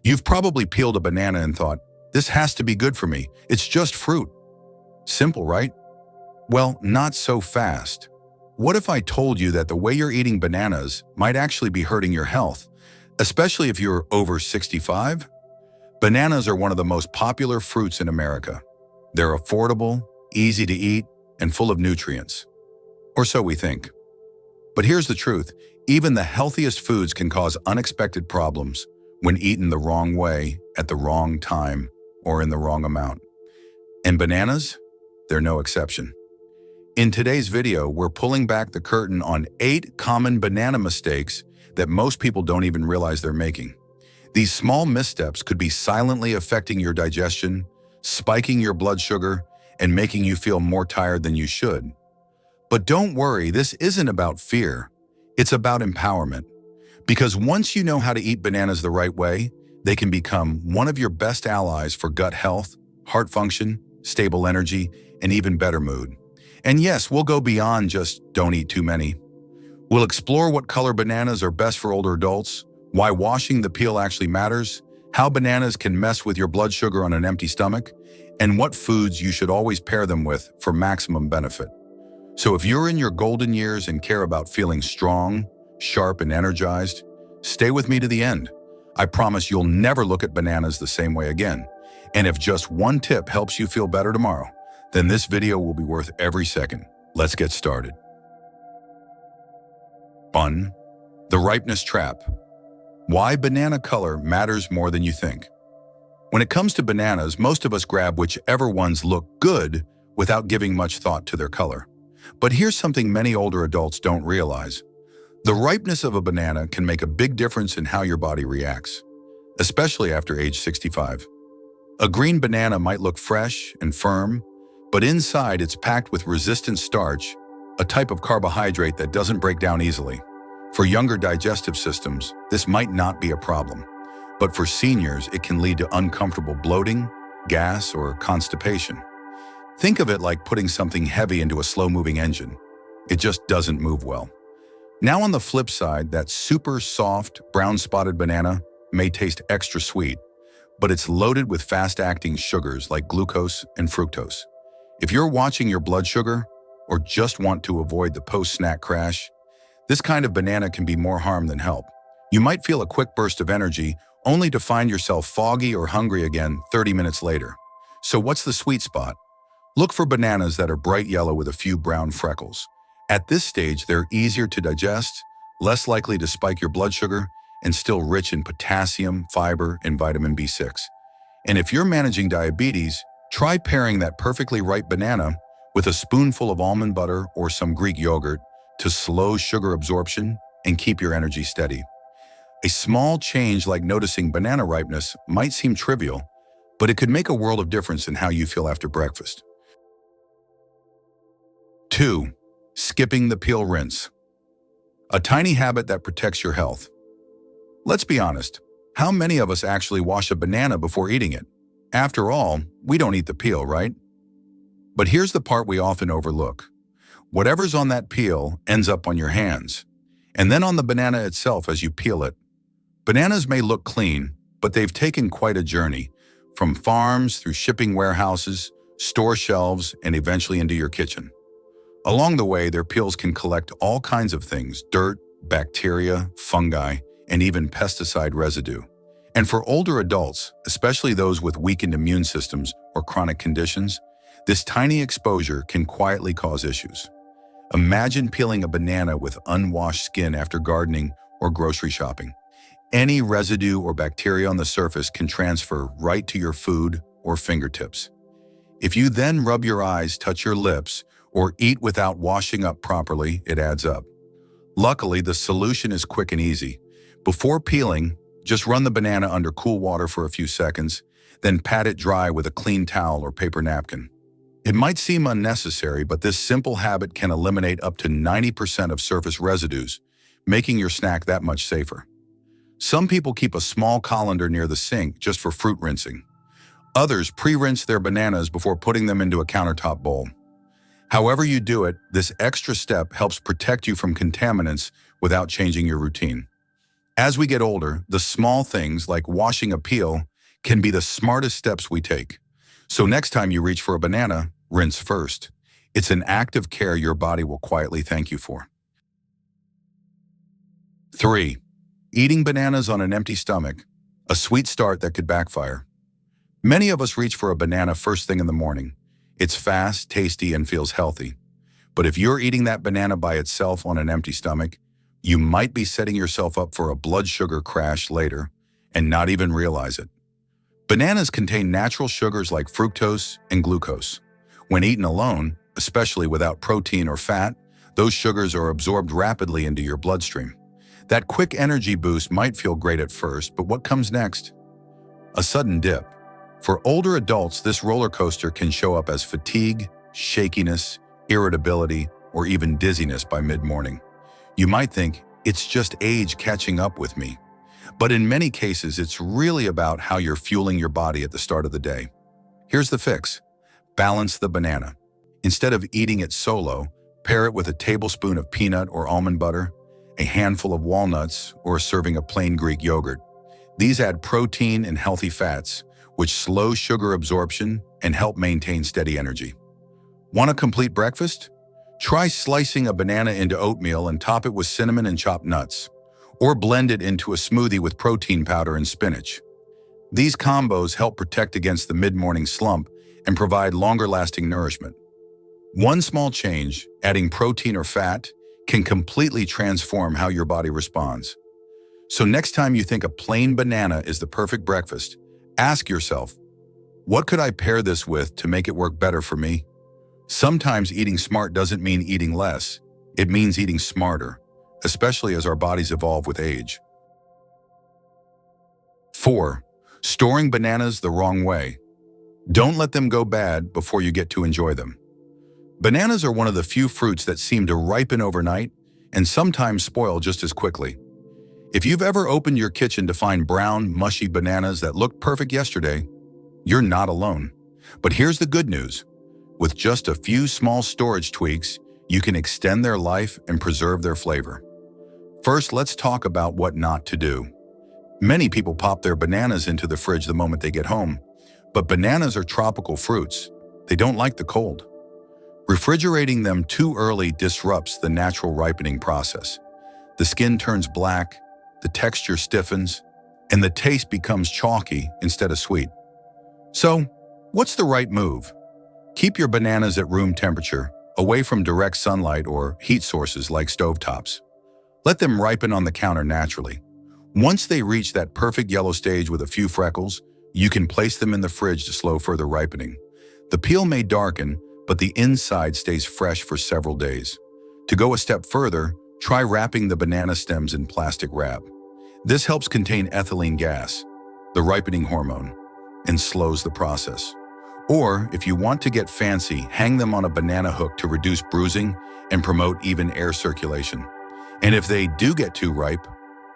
You've probably peeled a banana and thought, this has to be good for me. It's just fruit. Simple, right? Well, not so fast. What if I told you that the way you're eating bananas might actually be hurting your health, especially if you're over 65? Bananas are one of the most popular fruits in America. They're affordable, easy to eat, and full of nutrients. Or so we think. But here's the truth. Even the healthiest foods can cause unexpected problems when eaten the wrong way, at the wrong time, or in the wrong amount. And bananas? They're no exception. In today's video, we're pulling back the curtain on 8 common banana mistakes that most people don't even realize they're making. These small missteps could be silently affecting your digestion, spiking your blood sugar, and making you feel more tired than you should. But don't worry, this isn't about fear. It's about empowerment. Because once you know how to eat bananas the right way, they can become one of your best allies for gut health, heart function, stable energy, and even better mood. And yes, we'll go beyond just don't eat too many. We'll explore what color bananas are best for older adults, why washing the peel actually matters, how bananas can mess with your blood sugar on an empty stomach, and what foods you should always pair them with for maximum benefit. So if you're in your golden years and care about feeling strong, sharp, and energized, stay with me to the end. I promise you'll never look at bananas the same way again. And if just one tip helps you feel better tomorrow, then this video will be worth every second. Let's get started. 1. The ripeness trap. Why banana color matters more than you think. When it comes to bananas, most of us grab whichever ones look good without giving much thought to their color. But here's something many older adults don't realize. The ripeness of a banana can make a big difference in how your body reacts, especially after age 65. A green banana might look fresh and firm, but inside it's packed with resistant starch, a type of carbohydrate that doesn't break down easily. For younger digestive systems, this might not be a problem, but for seniors, it can lead to uncomfortable bloating, gas, or constipation. Think of it like putting something heavy into a slow-moving engine. It just doesn't move well. Now on the flip side, that super soft, brown-spotted banana may taste extra sweet, but it's loaded with fast-acting sugars like glucose and fructose. If you're watching your blood sugar or just want to avoid the post-snack crash, this kind of banana can be more harm than help. You might feel a quick burst of energy only to find yourself foggy or hungry again 30 minutes later. So what's the sweet spot? Look for bananas that are bright yellow with a few brown freckles. At this stage, they're easier to digest, less likely to spike your blood sugar, and still rich in potassium, fiber, and vitamin B6. And if you're managing diabetes, try pairing that perfectly ripe banana with a spoonful of almond butter or some Greek yogurt to slow sugar absorption and keep your energy steady. A small change like noticing banana ripeness might seem trivial, but it could make a world of difference in how you feel after breakfast. 2. Skipping the peel rinse. A tiny habit that protects your health. Let's be honest, how many of us actually wash a banana before eating it? After all, we don't eat the peel, right? But here's the part we often overlook. Whatever's on that peel ends up on your hands, and then on the banana itself as you peel it. Bananas may look clean, but they've taken quite a journey, from farms through shipping warehouses, store shelves, and eventually into your kitchen. Along the way, their peels can collect all kinds of things: dirt, bacteria, fungi, and even pesticide residue. And for older adults, especially those with weakened immune systems or chronic conditions, this tiny exposure can quietly cause issues. Imagine peeling a banana with unwashed skin after gardening or grocery shopping. Any residue or bacteria on the surface can transfer right to your food or fingertips. If you then rub your eyes, touch your lips, or eat without washing up properly, it adds up. Luckily, the solution is quick and easy. Before peeling, just run the banana under cool water for a few seconds, then pat it dry with a clean towel or paper napkin. It might seem unnecessary, but this simple habit can eliminate up to 90% of surface residues, making your snack that much safer. Some people keep a small colander near the sink just for fruit rinsing. Others pre-rinse their bananas before putting them into a countertop bowl. However you do it, this extra step helps protect you from contaminants without changing your routine. As we get older, the small things like washing a peel can be the smartest steps we take. So next time you reach for a banana, rinse first. It's an act of care your body will quietly thank you for. 3. Eating bananas on an empty stomach, a sweet start that could backfire. Many of us reach for a banana first thing in the morning. It's fast, tasty, and feels healthy. But if you're eating that banana by itself on an empty stomach, you might be setting yourself up for a blood sugar crash later and not even realize it. Bananas contain natural sugars like fructose and glucose. When eaten alone, especially without protein or fat, those sugars are absorbed rapidly into your bloodstream. That quick energy boost might feel great at first, but what comes next? A sudden dip. For older adults, this roller coaster can show up as fatigue, shakiness, irritability, or even dizziness by mid-morning. You might think, it's just age catching up with me. But in many cases, it's really about how you're fueling your body at the start of the day. Here's the fix. Balance the banana. Instead of eating it solo, pair it with a tablespoon of peanut or almond butter, a handful of walnuts, or a serving of plain Greek yogurt. These add protein and healthy fats, which slow sugar absorption and help maintain steady energy. Want a complete breakfast? Try slicing a banana into oatmeal and top it with cinnamon and chopped nuts, or blend it into a smoothie with protein powder and spinach. These combos help protect against the mid-morning slump and provide longer-lasting nourishment. One small change, adding protein or fat, can completely transform how your body responds. So next time you think a plain banana is the perfect breakfast, ask yourself, what could I pair this with to make it work better for me? Sometimes eating smart doesn't mean eating less. It means eating smarter, especially as our bodies evolve with age. 4. Storing bananas the wrong way. Don't let them go bad before you get to enjoy them. Bananas are one of the few fruits that seem to ripen overnight and sometimes spoil just as quickly. If you've ever opened your kitchen to find brown, mushy bananas that looked perfect yesterday, you're not alone. But here's the good news. With just a few small storage tweaks, you can extend their life and preserve their flavor. First, let's talk about what not to do. Many people pop their bananas into the fridge the moment they get home, but bananas are tropical fruits. They don't like the cold. Refrigerating them too early disrupts the natural ripening process. The skin turns black, the texture stiffens, and the taste becomes chalky instead of sweet. So, what's the right move? Keep your bananas at room temperature, away from direct sunlight or heat sources like stovetops. Let them ripen on the counter naturally. Once they reach that perfect yellow stage with a few freckles, you can place them in the fridge to slow further ripening. The peel may darken, but the inside stays fresh for several days. To go a step further, try wrapping the banana stems in plastic wrap. This helps contain ethylene gas, the ripening hormone, and slows the process. Or, if you want to get fancy, hang them on a banana hook to reduce bruising and promote even air circulation. And if they do get too ripe,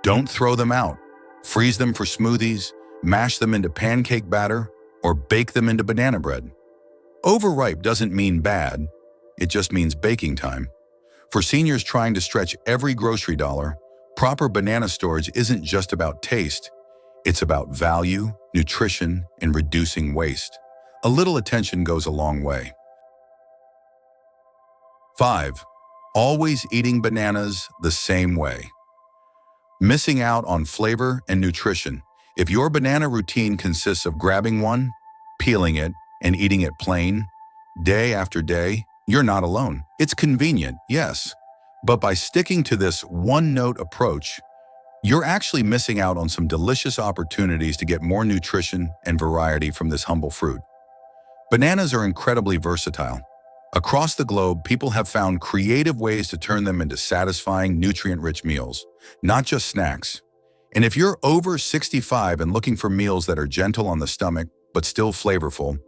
don't throw them out. Freeze them for smoothies, mash them into pancake batter, or bake them into banana bread. Overripe doesn't mean bad, it just means baking time. For seniors trying to stretch every grocery dollar, proper banana storage isn't just about taste, it's about value, nutrition, and reducing waste. A little attention goes a long way. 5. Always eating bananas the same way. Missing out on flavor and nutrition. If your banana routine consists of grabbing one, peeling it, and eating it plain, day after day, you're not alone. It's convenient, yes, but by sticking to this one-note approach, you're actually missing out on some delicious opportunities to get more nutrition and variety from this humble fruit. Bananas are incredibly versatile. Across the globe, people have found creative ways to turn them into satisfying, nutrient-rich meals, not just snacks. And if you're over 65 and looking for meals that are gentle on the stomach but still flavorful,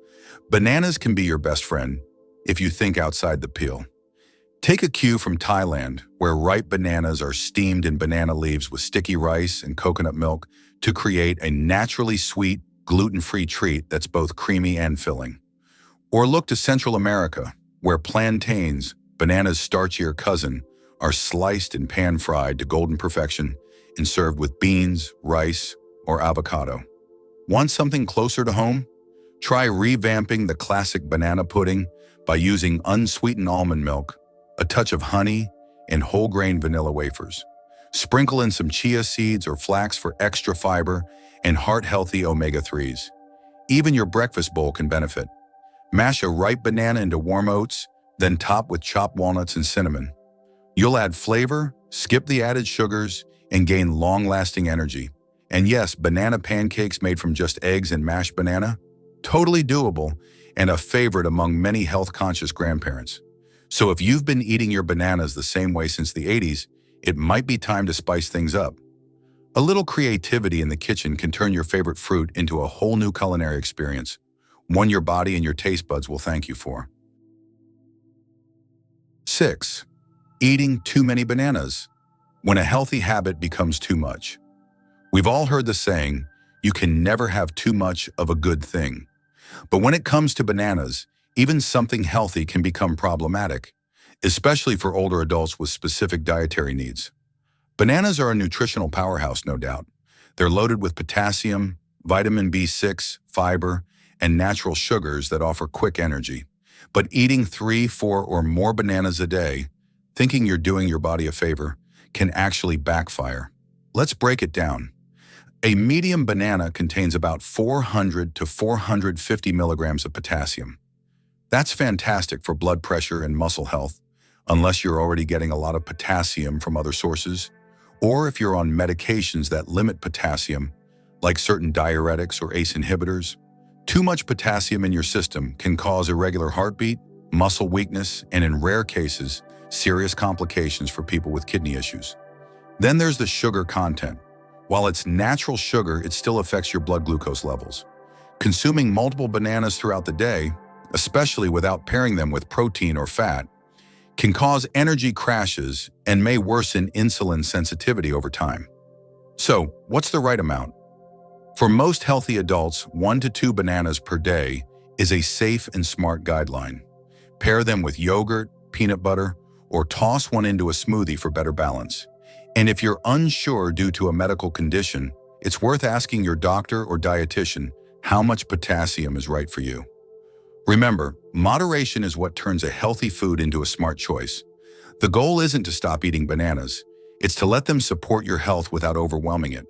bananas can be your best friend if you think outside the peel. Take a cue from Thailand, where ripe bananas are steamed in banana leaves with sticky rice and coconut milk to create a naturally sweet, gluten-free treat that's both creamy and filling. Or look to Central America, where plantains, banana's starchier cousin, are sliced and pan-fried to golden perfection and served with beans, rice, or avocado. Want something closer to home? Try revamping the classic banana pudding by using unsweetened almond milk, a touch of honey, and whole-grain vanilla wafers. Sprinkle in some chia seeds or flax for extra fiber and heart-healthy omega-3s. Even your breakfast bowl can benefit. Mash a ripe banana into warm oats, then top with chopped walnuts and cinnamon. You'll add flavor, skip the added sugars, and gain long-lasting energy. And yes, banana pancakes made from just eggs and mashed banana? Totally doable and a favorite among many health-conscious grandparents. So if you've been eating your bananas the same way since the 80s, it might be time to spice things up. A little creativity in the kitchen can turn your favorite fruit into a whole new culinary experience, one your body and your taste buds will thank you for. 6. Eating too many bananas. When a healthy habit becomes too much. We've all heard the saying, you can never have too much of a good thing. But when it comes to bananas, even something healthy can become problematic, especially for older adults with specific dietary needs. Bananas are a nutritional powerhouse, no doubt. They're loaded with potassium, vitamin B6, fiber, and natural sugars that offer quick energy. But eating 3, 4, or more bananas a day, thinking you're doing your body a favor, can actually backfire. Let's break it down. A medium banana contains about 400 to 450 milligrams of potassium. That's fantastic for blood pressure and muscle health, unless you're already getting a lot of potassium from other sources, or if you're on medications that limit potassium, like certain diuretics or ACE inhibitors. Too much potassium in your system can cause irregular heartbeat, muscle weakness, and in rare cases, serious complications for people with kidney issues. Then there's the sugar content. While it's natural sugar, it still affects your blood glucose levels. Consuming multiple bananas throughout the day, especially without pairing them with protein or fat, can cause energy crashes and may worsen insulin sensitivity over time. So, what's the right amount? For most healthy adults, 1 to 2 bananas per day is a safe and smart guideline. Pair them with yogurt, peanut butter, or toss one into a smoothie for better balance. And if you're unsure due to a medical condition, it's worth asking your doctor or dietitian how much potassium is right for you. Remember, moderation is what turns a healthy food into a smart choice. The goal isn't to stop eating bananas, it's to let them support your health without overwhelming it.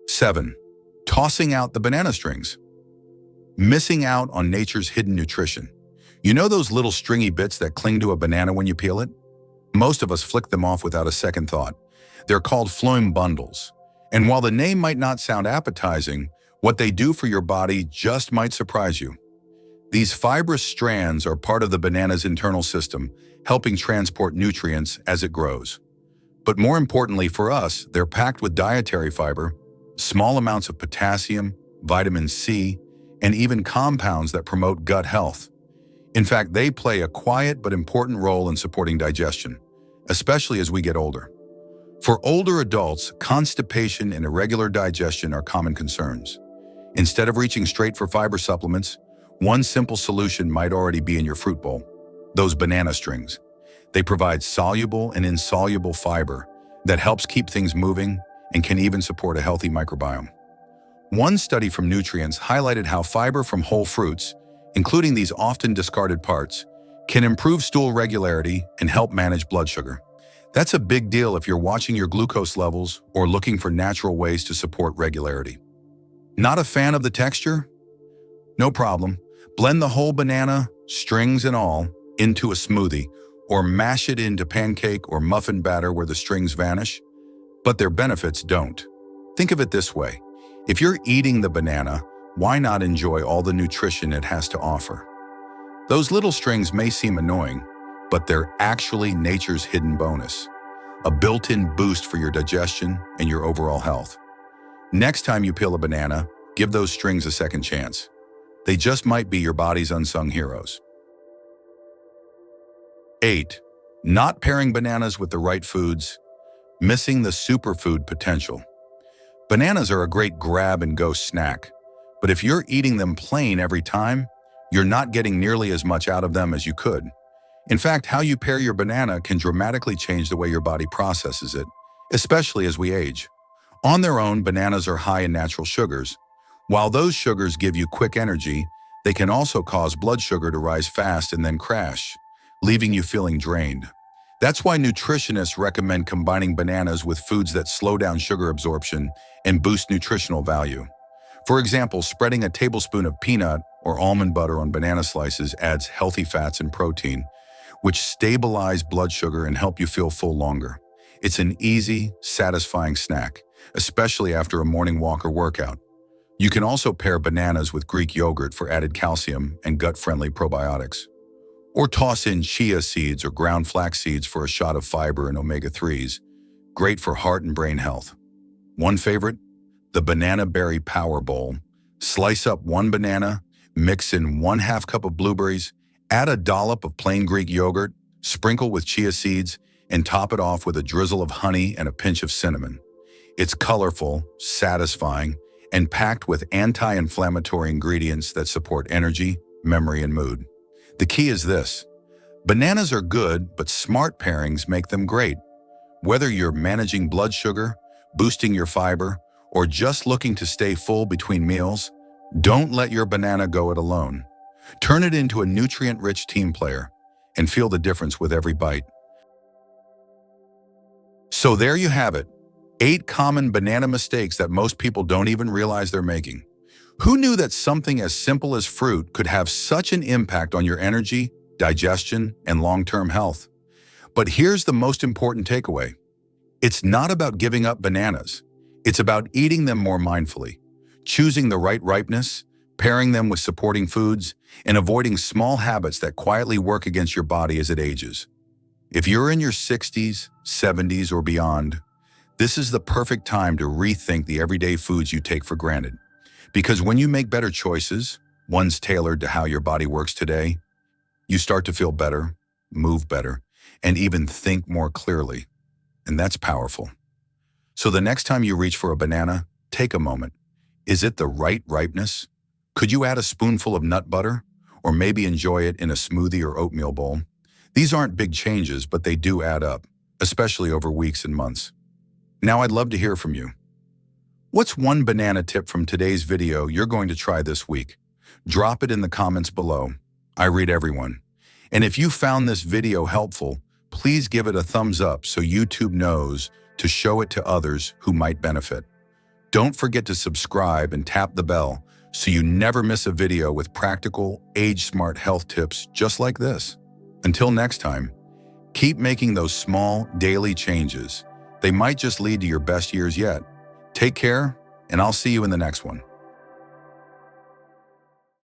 7. Tossing out the banana strings. Missing out on nature's hidden nutrition. You know those little stringy bits that cling to a banana when you peel it? Most of us flick them off without a second thought. They're called phloem bundles. And while the name might not sound appetizing, what they do for your body just might surprise you. These fibrous strands are part of the banana's internal system, helping transport nutrients as it grows. But more importantly for us, they're packed with dietary fiber, small amounts of potassium, vitamin C, and even compounds that promote gut health. In fact, they play a quiet but important role in supporting digestion, especially as we get older. For older adults, constipation and irregular digestion are common concerns. Instead of reaching straight for fiber supplements, one simple solution might already be in your fruit bowl: those banana strings. They provide soluble and insoluble fiber that helps keep things moving and can even support a healthy microbiome. One study from Nutrients highlighted how fiber from whole fruits, including these often discarded parts, can improve stool regularity and help manage blood sugar. That's a big deal if you're watching your glucose levels or looking for natural ways to support regularity. Not a fan of the texture? No problem. Blend the whole banana, strings and all, into a smoothie, or mash it into pancake or muffin batter where the strings vanish. But their benefits don't. Think of it this way. If you're eating the banana, why not enjoy all the nutrition it has to offer? Those little strings may seem annoying, but they're actually nature's hidden bonus, a built-in boost for your digestion and your overall health. Next time you peel a banana, give those strings a second chance. They just might be your body's unsung heroes. 8. Not pairing bananas with the right foods, missing the superfood potential. Bananas are a great grab-and-go snack, but if you're eating them plain every time, you're not getting nearly as much out of them as you could. In fact, how you pair your banana can dramatically change the way your body processes it, especially as we age. On their own, bananas are high in natural sugars. While those sugars give you quick energy, they can also cause blood sugar to rise fast and then crash, leaving you feeling drained. That's why nutritionists recommend combining bananas with foods that slow down sugar absorption and boost nutritional value. For example, spreading a tablespoon of peanut or almond butter on banana slices adds healthy fats and protein, which stabilize blood sugar and help you feel full longer. It's an easy, satisfying snack, especially after a morning walk or workout. You can also pair bananas with Greek yogurt for added calcium and gut-friendly probiotics. Or toss in chia seeds or ground flax seeds for a shot of fiber and omega-3s, great for heart and brain health. One favorite? The Banana Berry Power Bowl. Slice up one banana, mix in 1/2 cup of blueberries, add a dollop of plain Greek yogurt, sprinkle with chia seeds, and top it off with a drizzle of honey and a pinch of cinnamon. It's colorful, satisfying, and packed with anti-inflammatory ingredients that support energy, memory, and mood. The key is this: bananas are good, but smart pairings make them great. Whether you're managing blood sugar, boosting your fiber, or just looking to stay full between meals, don't let your banana go it alone. Turn it into a nutrient-rich team player and feel the difference with every bite. So there you have it, 8 common banana mistakes that most people don't even realize they're making. Who knew that something as simple as fruit could have such an impact on your energy, digestion, and long-term health? But here's the most important takeaway. It's not about giving up bananas. It's about eating them more mindfully, choosing the right ripeness, pairing them with supporting foods, and avoiding small habits that quietly work against your body as it ages. If you're in your 60s, 70s, or beyond, this is the perfect time to rethink the everyday foods you take for granted. Because when you make better choices, ones tailored to how your body works today, you start to feel better, move better, and even think more clearly. And that's powerful. So the next time you reach for a banana, take a moment. Is it the right ripeness? Could you add a spoonful of nut butter? Or maybe enjoy it in a smoothie or oatmeal bowl? These aren't big changes, but they do add up, especially over weeks and months. Now I'd love to hear from you. What's one banana tip from today's video you're going to try this week? Drop it in the comments below. I read everyone. And if you found this video helpful, please give it a thumbs up so YouTube knows to show it to others who might benefit. Don't forget to subscribe and tap the bell so you never miss a video with practical, age-smart health tips just like this. Until next time, keep making those small, daily changes. They might just lead to your best years yet. Take care, and I'll see you in the next one.